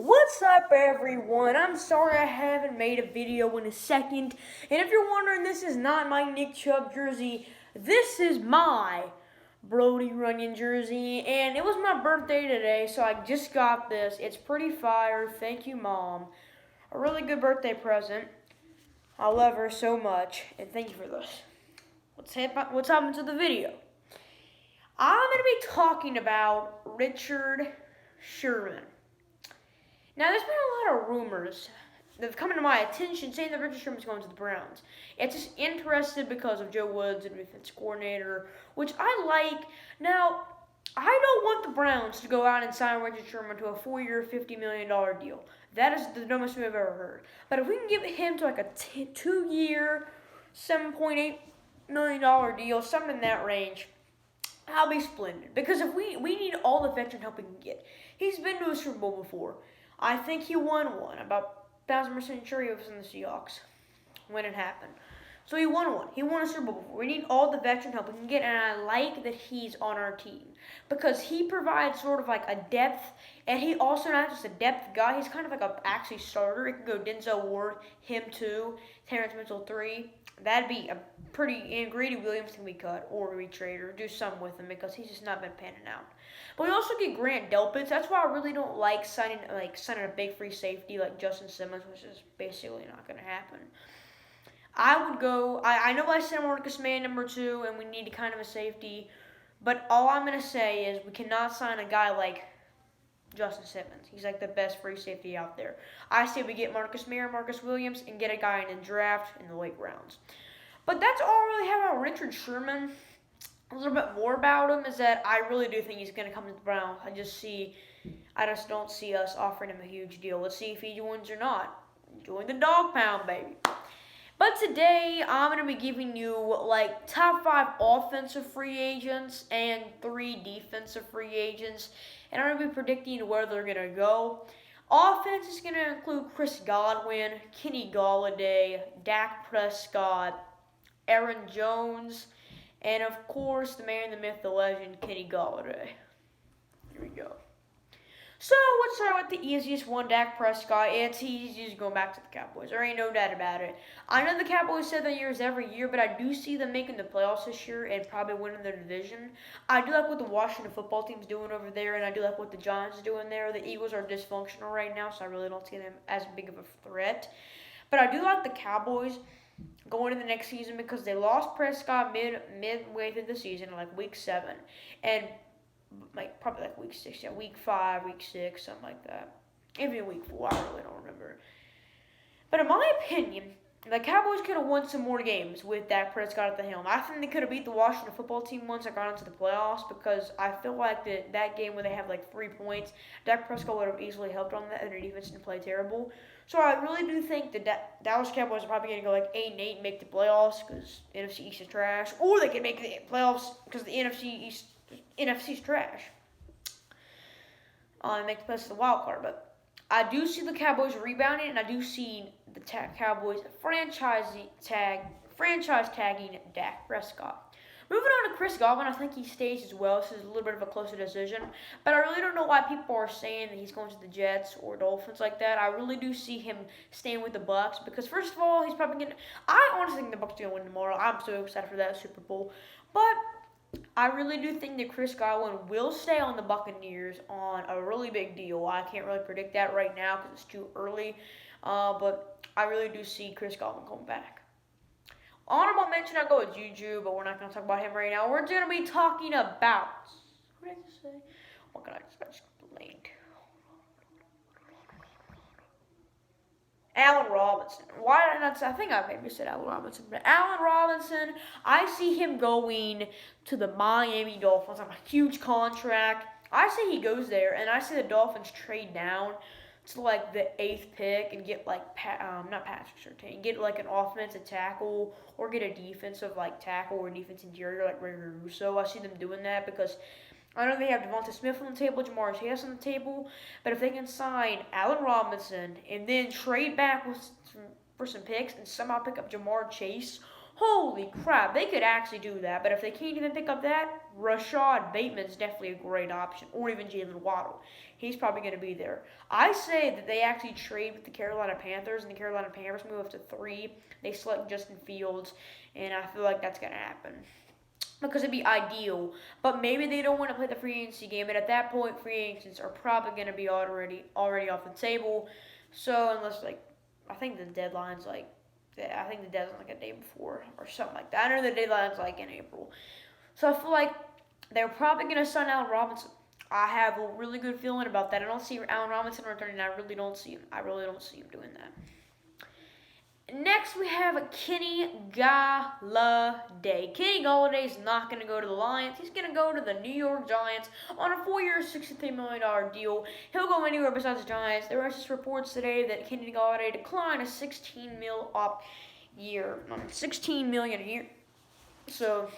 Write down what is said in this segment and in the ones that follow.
What's up, everyone? I'm sorry I haven't made a video in a second. And if you're wondering, this is not my Nick Chubb jersey. This is my Brody Runyon jersey. And it was my birthday today, so I just got this. It's pretty fire. Thank you, Mom. A really good birthday present. I love her so much. And thank you for this. What's happening to the video? I'm going to be talking about Richard Sherman. Now, there's been a lot of rumors that have come to my attention saying that Richard Sherman's going to the Browns. It's just interested because of Joe Woods, the defense coordinator, which I like. Now, I don't want the Browns to go out and sign Richard Sherman to a 4-year, $50 million deal. That is the dumbest thing I've ever heard. But if we can give him to like a 2-year, $7.8 million deal, something in that range, I'll be splendid. Because if we need all the veteran help we can get. He's been to a Super Bowl before. I think he won one. About 1,000% sure he was in the Seahawks when it happened. So he won one. He won a Super Bowl before. We need all the veteran help we can get, and I like that he's on our team because he provides sort of like a depth, and he also not just a depth guy. He's kind of like a actually starter. It could go Denzel Ward, him 2, Terrence Mitchell 3. That'd be a pretty. And Greedy Williams can be cut or retrade or do something with him because he's just not been panning out. But we also get Grant Delpit. That's why I really don't like signing a big free safety like Justin Simmons, which is basically not going to happen. I would go. I know I said Marcus May number 2, and we need kind of a safety. But all I'm going to say is we cannot sign a guy like Justin Simmons. He's like the best free safety out there. I say we get Marcus May or Marcus Williams and get a guy in the draft in the late rounds. But that's all I really have about Richard Sherman. A little bit more about him is that I really do think he's going to come to the Browns. I just don't see us offering him a huge deal. Let's see if he wins or not. Join the dog pound, baby. But today, I'm going to be giving you, like, top 5 offensive free agents and 3 defensive free agents. And I'm going to be predicting where they're going to go. Offense is going to include Chris Godwin, Kenny Golladay, Dak Prescott, Aaron Jones, and, of course, the man, the myth, the legend, Kenny Golladay. Here we go. So, let's start with the easiest one, Dak Prescott. He's going back to the Cowboys. There ain't no doubt about it. I know the Cowboys said that years every year, but I do see them making the playoffs this year and probably winning their division. I do like what the Washington football team's doing over there, and I do like what the Giants are doing there. The Eagles are dysfunctional right now, so I really don't see them as big of a threat. But I do like the Cowboys going into the next season because they lost Prescott midway through the season, like week 7, and probably like week 6, week 5, week 6, something like that. Maybe week 4, I really don't remember. But in my opinion, the Cowboys could have won some more games with Dak Prescott at the helm. I think they could have beat the Washington football team once they got into the playoffs because I feel like that game where they have like 3 points, Dak Prescott would have easily helped on that, and their defense didn't play terrible. So I really do think that Dallas Cowboys are probably going to go like 8-8 and make the playoffs because NFC East is trash, or they can make the playoffs because the NFC's trash. Make the playoffs the wild card, but I do see the Cowboys rebounding, and I do see the Cowboys franchise tagging Dak Prescott. Moving on to Chris Godwin, I think he stays as well. This is a little bit of a closer decision. But I really don't know why people are saying that he's going to the Jets or Dolphins like that. I really do see him staying with the Bucs because, first of all, he's probably going to... I honestly think the Bucs are going to win tomorrow. I'm so excited for that Super Bowl. But I really do think that Chris Godwin will stay on the Buccaneers on a really big deal. I can't really predict that right now because it's too early. But I really do see Chris Godwin coming back. Honorable mention, I'll go with Juju, but we're not going to talk about him right now. We're going to be talking about... What did I just say? What can I just blank? Allen Robinson. Why did I not say? I think I maybe said Allen Robinson. But Allen Robinson, I see him going to the Miami Dolphins on a huge contract. I say he goes there, and I see the Dolphins trade down to like the 8th pick and get like not Patrick Surtain, get like an offensive tackle or get a defensive like tackle or defense interior like Ray Russo. I see them doing that because I know they have Devonta Smith on the table, Jamar Chase on the table, but if they can sign Allen Robinson and then trade back for some picks and somehow pick up Jamar Chase, holy crap, they could actually do that. But if they can't even pick up that, Rashad Bateman's definitely a great option, or even Jalen Waddle. He's probably going to be there. I say that they actually trade with the Carolina Panthers, and the Carolina Panthers move up to 3. They select Justin Fields, and I feel like that's going to happen because it'd be ideal. But maybe they don't want to play the free agency game, and at that point, free agents are probably going to be already off the table. So unless I think the deadline's like a day before or something like that. I know the deadline's like in April. So I feel like they're probably going to sign Allen Robinson. I have a really good feeling about that. I don't see Allen Robinson returning. I really don't see him doing that. Next, we have Kenny Golladay. Kenny Golladay is not going to go to the Lions. He's going to go to the New York Giants on a 4-year, $63 million deal. He'll go anywhere besides the Giants. There are just reports today that Kenny Golladay declined a $16 million a year. So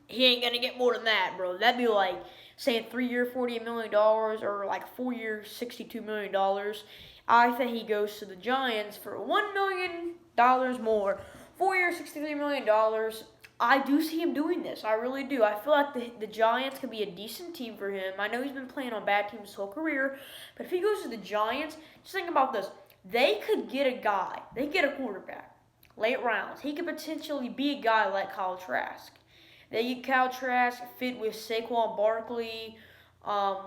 he ain't going to get more than that, bro. That'd be like saying 3-year, $48 million or like 4-year, $62 million. I think he goes to the Giants for $1 million more. 4-year, $63 million. I do see him doing this. I really do. I feel like the Giants could be a decent team for him. I know he's been playing on bad teams his whole career, but if he goes to the Giants, just think about this. They could get a guy. They get a quarterback. Late rounds. He could potentially be a guy like Kyle Trask. They get Kyle Trask fit with Saquon Barkley,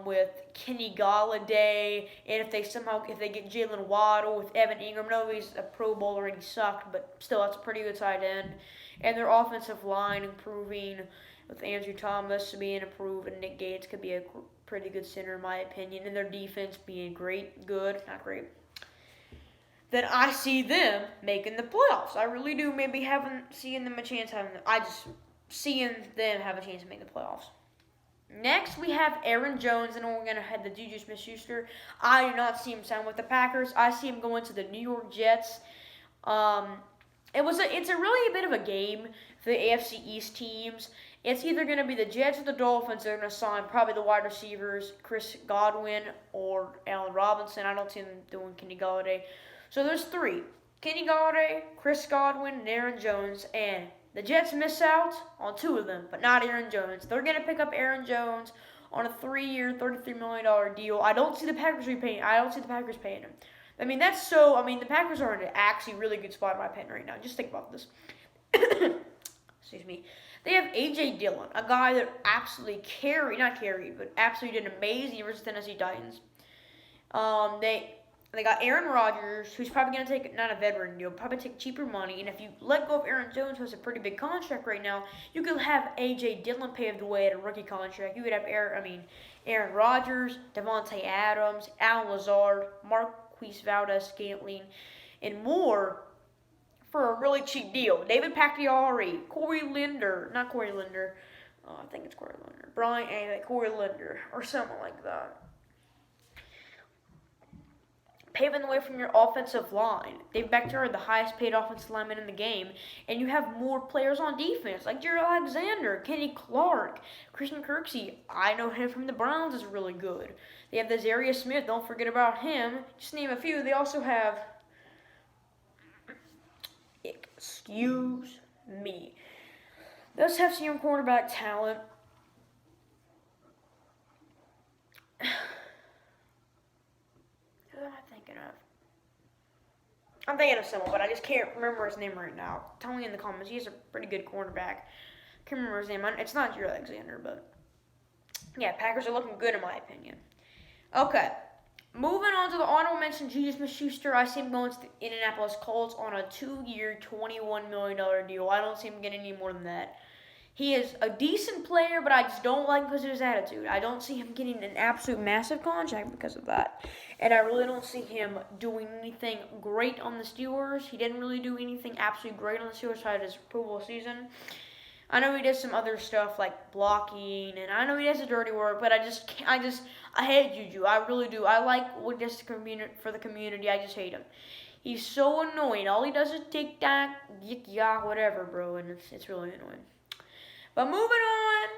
with Kenny Golladay, and if they get Jalen Waddle with Evan Ingram. No, he's a Pro Bowler and he sucked, but still, that's a pretty good tight end. And their offensive line improving with Andrew Thomas being improved, and Nick Gates could be a pretty good center in my opinion, and their defense being not great. Then I see them making the playoffs. I really do. Maybe seeing them a chance I just seeing them have a chance to make the playoffs. Next, we have Aaron Jones, and we're going to head to Juju Smith-Schuster. I do not see him sign with the Packers. I see him going to the New York Jets. It's a really a bit of a game for the AFC East teams. It's either going to be the Jets or the Dolphins that are going to sign probably the wide receivers, Chris Godwin or Allen Robinson. I don't see them doing Kenny Golladay. So there's 3. Kenny Golladay, Chris Godwin, and Aaron Jones, and the Jets miss out on 2 of them, but not Aaron Jones. They're going to pick up Aaron Jones on a 3-year, $33 million deal. I don't see the Packers paying him. The Packers are in an actually really good spot in my opinion right now. Just think about this. Excuse me. They have A.J. Dillon, a guy that absolutely absolutely did amazing versus Tennessee Titans. They got Aaron Rodgers, who's probably going to take, not a veteran deal, probably take cheaper money. And if you let go of Aaron Jones, who has a pretty big contract right now, you could have A.J. Dillon paved the way at a rookie contract. You could have Aaron Rodgers, Devontae Adams, Alan Lazard, Marquise Valdez-Scantling, and more for a really cheap deal. David Bakhtiari, Corey Linder, Corey Linder, or something like that. Paving the way from your offensive line. David Bakhtiari, the highest paid offensive lineman in the game, and you have more players on defense like Jared Alexander, Kenny Clark, Christian Kirksey. I know him from the Browns is really good. They have the Zarius Smith. Don't forget about him. Just name a few. They also have. Excuse me. They also have some cornerback talent. I'm thinking of someone, but I just can't remember his name right now. Tell me in the comments. He's a pretty good cornerback. Can't remember his name. It's not Jared Alexander, but yeah, Packers are looking good in my opinion. Okay, moving on to the honorable mention, Juju Smith-Schuster. I see him going to the Indianapolis Colts on a 2-year, $21 million deal. I don't see him getting any more than that. He is a decent player, but I just don't like him because of his attitude. I don't see him getting an absolute massive contract because of that. And I really don't see him doing anything great on the Steelers. He didn't really do anything absolutely great on the Steelers side of his Pro Bowl season. I know he does some other stuff like blocking, and I know he does the dirty work, but I hate Juju. I really do. I like what he does for the community. I just hate him. He's so annoying. All he does is tic-tac, yik-yak, whatever, bro, and it's really annoying. But moving on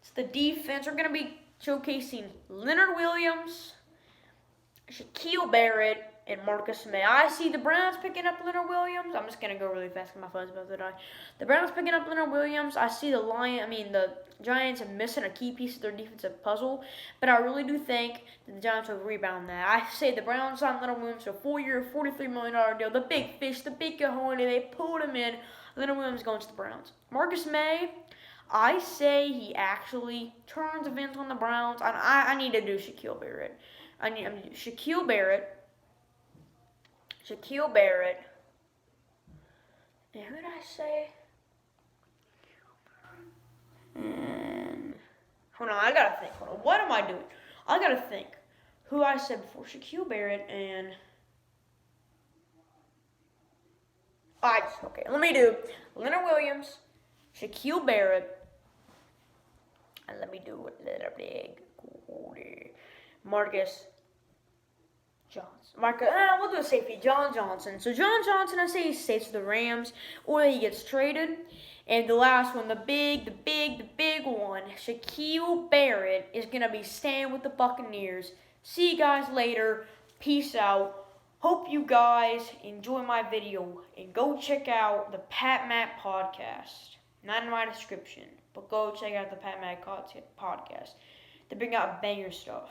to the defense, we're going to be showcasing Leonard Williams, Shaquille Barrett, and Marcus May. I see the Browns picking up Leonard Williams. I'm just gonna go really fast because my phone's about to die. The Browns picking up Leonard Williams. I see the Giants are missing a key piece of their defensive puzzle, but I really do think that the Giants will rebound that. I say the Browns signed Leonard Williams to a 4-year, $43 million deal. The big fish, the big cojones, they pulled him in. Leonard Williams going to the Browns. Marcus May, I say he actually turns events on the Browns. I need to do Shaquille Barrett. Shaquille Barrett. And who did I say? Hold on, I gotta think. Hold on, what am I doing? I gotta think. Who I said before? Shaquille Barrett and... Okay, let me do Leonard Williams, Shaquille Barrett, and let me do a little big Marcus Johnson. We'll do a safety, John Johnson. So John Johnson, I say he stays with the Rams, or he gets traded. And the last one, the big one, Shaquille Barrett is gonna be staying with the Buccaneers. See you guys later. Peace out. Hope you guys enjoy my video, and go check out the Pat Matt podcast. Not in my description, but go check out the Pat Matt podcast. They bring out banger stuff.